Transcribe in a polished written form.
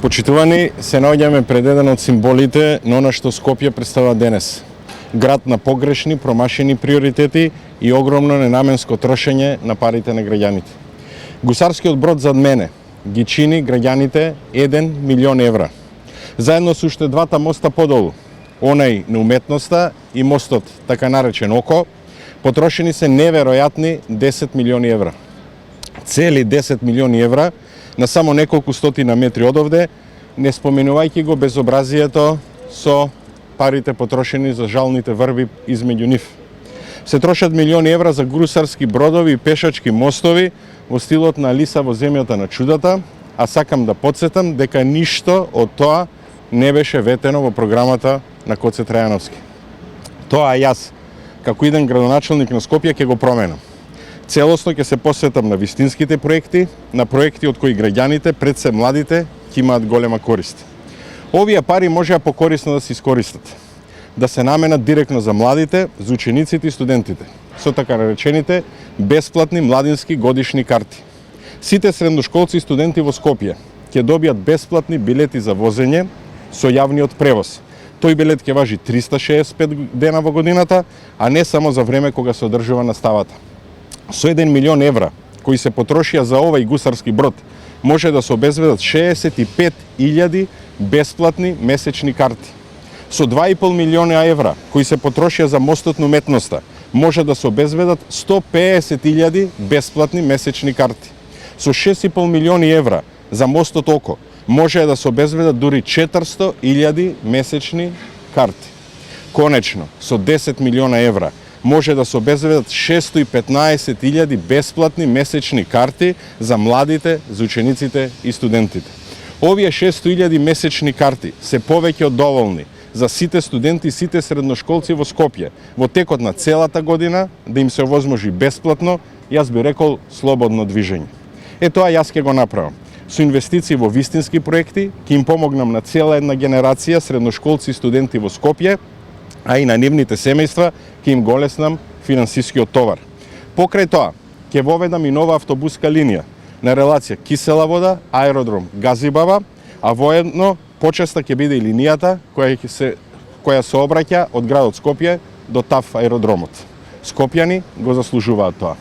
Почитувани, се наоѓаме пред еден од символите на она што Скопје представува денес. Град на погрешни, промашени приоритети и огромно ненаменско трошење на парите на граѓаните. Гусарскиот брод зад мене ги чини граѓаните 1 милион евра. Заедно со уште двата моста подолу, онај на уметноста и мостот така наречен Око, потрошени се неверојатни 10 милиони евра. Цели 10 милиони евра на само неколку стотина метри одовде, не споменувајќи го безобразието со парите потрошени за жалните врви измеѓу нив. Се трошат милиони евра за гусарски бродови и пешачки мостови во стилот на Алиса во земјата на чудата, а сакам да потсетам дека ништо од тоа не беше ветено во програмата на Коце Трајановски. Тоа јас, како иден градоначелник на Скопје, ќе го променам. Целосно ќе се посветам на вистинските проекти, на проекти од кои граѓаните, пред се младите, ќе имаат голема корист. Овие пари можеа покорисно да се искористат, да се наменат директно за младите, за учениците и студентите, со така наречените бесплатни младински годишни карти. Сите средношколци и студенти во Скопје ќе добијат бесплатни билети за возење со јавниот превоз. Тој билет ќе важи 365 дена во годината, а не само за време кога се одржува наставата. Со 1 милион евра, кои се потрошија за овај гусарски брод, може да се обезведат 65.000 бесплатни месечни карти. Со 2,5 милиона евра, кои се потрошија за мостот на уметноста, може да се обезведат 150.000 бесплатни месечни карти. Со 6,5 милиони евра за мостот Око, може да се обезведат дури 400.000 месечни карти. Конечно, со 10 милиона евра, може да се обезведат 615.000 бесплатни месечни карти за младите, за учениците и студентите. Овие 600.000 месечни карти се повеќе од доволни за сите студенти и сите средношколци во Скопје во текот на целата година да им се овозможи бесплатно, јас би рекол слободно движење. Тоа јас ќе го направам. Со инвестиции во вистински проекти ќе им помогнам на цела една генерација средношколци и студенти во Скопје, а и на нивните семејства ќе им го олеснам финансискиот товар. Покрај тоа, ќе воведам и нова автобуска линија на релација Кисела вода, аеродром Газибаба, а воедно почеста ќе биде и линијата која се обраќа од градот Скопје до ТАВ аеродромот. Скопјани го заслужуваат тоа.